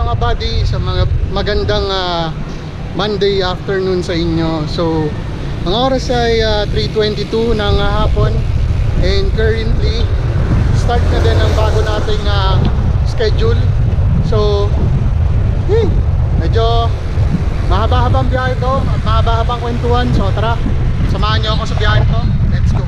mga buddy, sa mga magandang Monday afternoon sa inyo. So ang oras ay 3:22 ng hapon, and currently start na din ang bago nating schedule. So medyo mahaba-habang biyahe to at mahaba-habang kwentuhan. So tara, samahan nyo ako sa biyahe to. Let's go.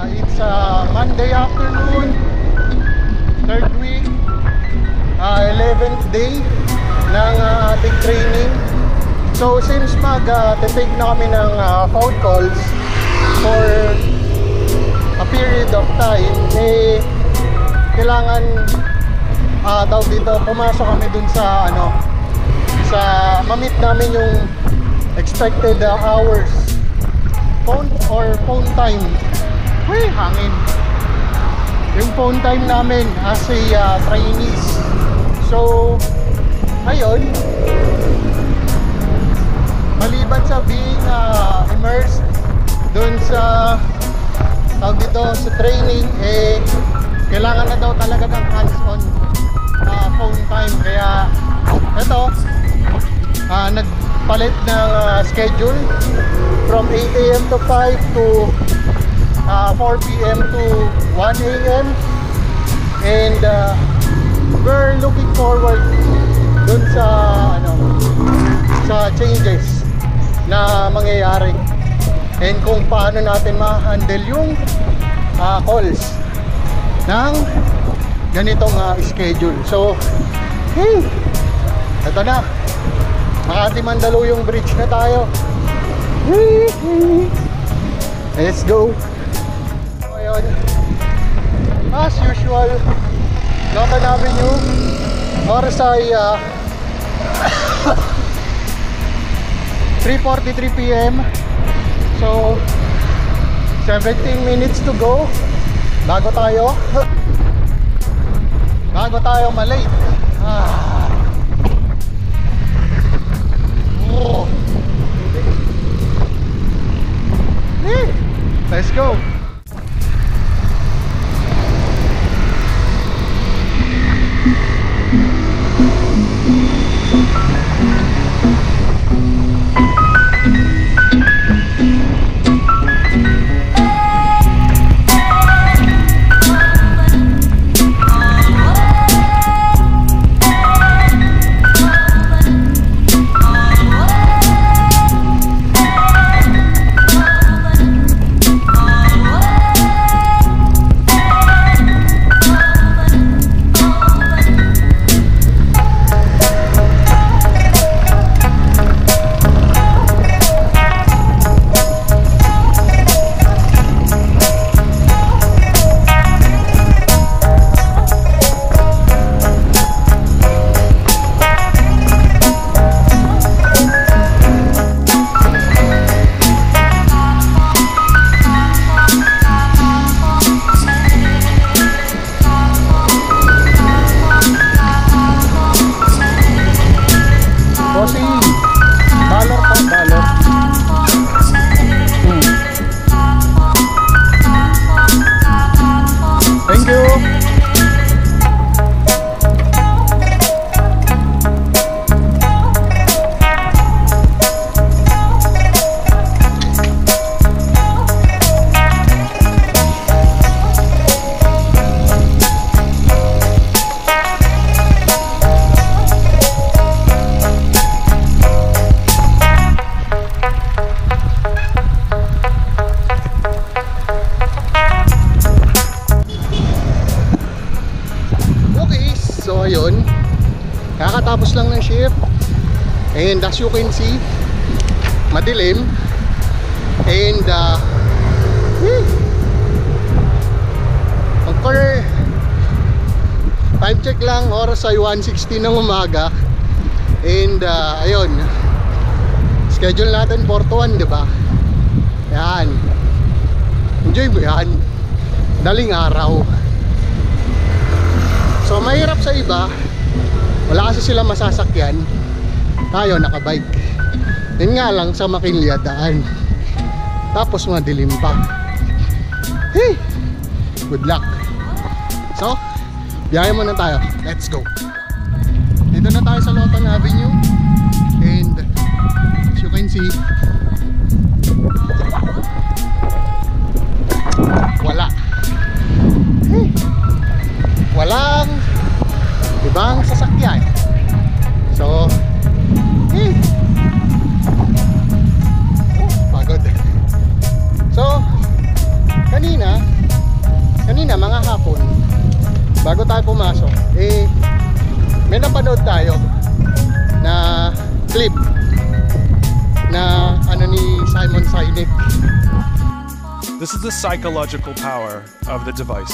It's Monday afternoon, third week, 11th day ng ating training. So since mag-take na kami ng phone calls for a period of time, kailangan daw dito pumasok kami dun sa sa ma-meet namin yung expected hours, phone time. Uy, hangin. Yung phone time namin as a trainees. So ayun, maliban sa being immersed dun sa dito sa training, kailangan na daw talaga ng hands-on phone time. Kaya eto, nagpalit ng schedule from 8 AM to 5 to 4 PM to 1 AM, and we're looking forward dun sa sa changes na mangyayari, and kung paano natin ma-handle yung calls ng ganitong schedule. So ito na, Makati Mandaluyong Bridge na tayo. Let's go. As usual, Local Avenue, oras ay 3:43 PM. So 17 minutes to go bago tayo malate. Let's go. Kakatapos lang ng shift, and as you can see, madilim, and time check lang, oras ay 1:60 ng umaga, and ayun, schedule natin 4 to 1, di ba? Yan. Enjoy mo yan. Daling araw. So mahirap sa iba, wala kasi sila masasakyan. Tayo nakabike. Yun nga lang sa Makinlia daan. Tapos madilim pa. Hey! Good luck. So, biyahe muna tayo. Let's go. Dito na tayo sa Lotan Avenue. And as you can see, wala. Hey! Walang ibang sasakyan. So, hey! Pagod. So, kanina mga hapon, bago tayo pumasok, may napanood tayo na clip na ni Simon Sinek. This is the psychological power of the device.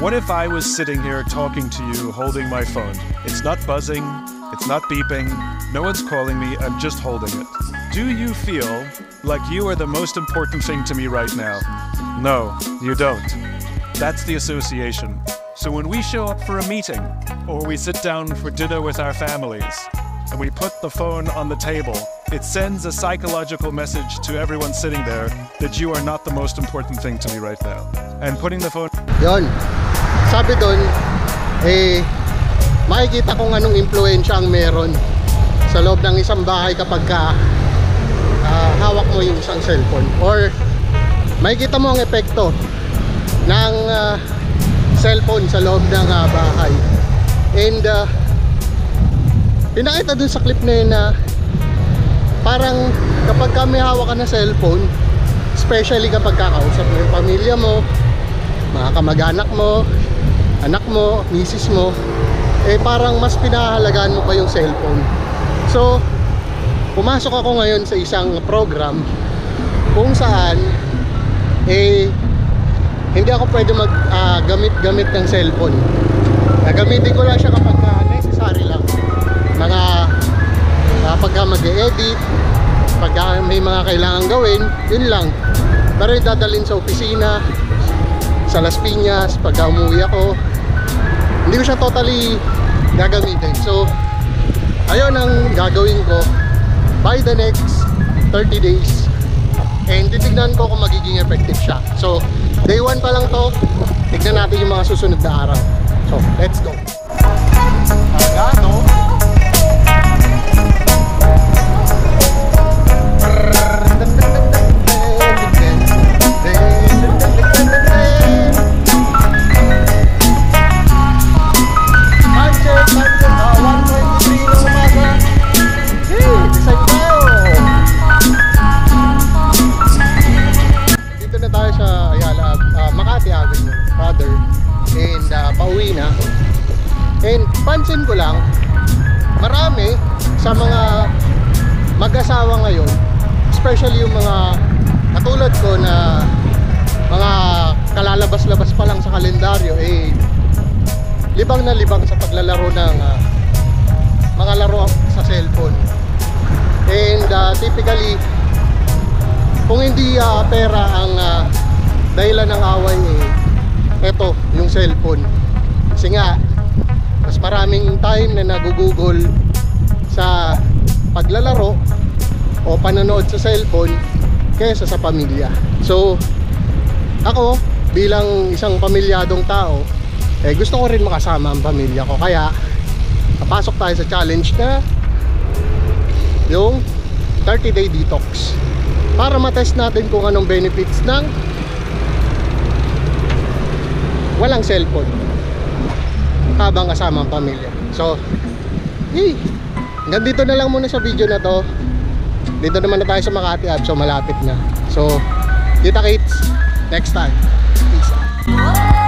What if I was sitting here talking to you holding my phone? It's not buzzing, it's not beeping, no one's calling me, I'm just holding it. Do you feel like you are the most important thing to me right now? No, you don't. That's the association. So when we show up for a meeting, or we sit down for dinner with our families, and we put the phone on the table, it sends a psychological message to everyone sitting there that you are not the most important thing to me right now. And putting the phone... Yon. Sabi doon, makikita kung anong impluensya ang meron sa loob ng isang bahay kapag hawak mo yung isang cellphone. Or makikita mo ang epekto ng cellphone sa loob ng bahay. And pinakita dun sa clip na yun na parang kapag may hawak ka na cellphone, especially kapag kakausap mo yung pamilya mo, mga kamag-anak mo, anak mo, misis mo, parang mas pinahalagaan mo pa yung cellphone. So pumasok ako ngayon sa isang program kung saan hindi ako pwede gamit ng cellphone. Gagamitin ko lang siya kapag necessary lang. Pagka mag-e-edit, pagka may mga kailangan gawin, yun lang. Pero dadalhin sa opisina, sa Las Piñas, pagka umuwi ako, hindi ko siya totally gagamitin. So ayun ang gagawin ko by the next 30 days. And titignan ko kung magiging effective siya. So day 1 pa lang to. Tignan natin yung mga susunod na araw. So let's go. Agato. And pansin ko lang, marami sa mga mag-asawa ngayon, especially yung mga katulad ko na mga kalalabas-labas pa lang sa kalendaryo, libang na libang sa paglalaro ng mga laro sa cellphone. And typically, kung hindi pera ang dahilan ng away, eto yung cellphone. Kasi nga mas maraming time na nagugugol sa paglalaro o panonood sa cellphone kaysa sa pamilya. So ako bilang isang pamilyadong tao, gusto ko rin makasama ang pamilya ko. Kaya napasok tayo sa challenge na yung 30-day detox para matest natin kung anong benefits ng walang cellphone habang kasama ang pamilya. So hanggang dito na lang muna sa video na to. Dito naman na tayo sa Makati Ave, so malapit na. So kita kits next time. Peace out.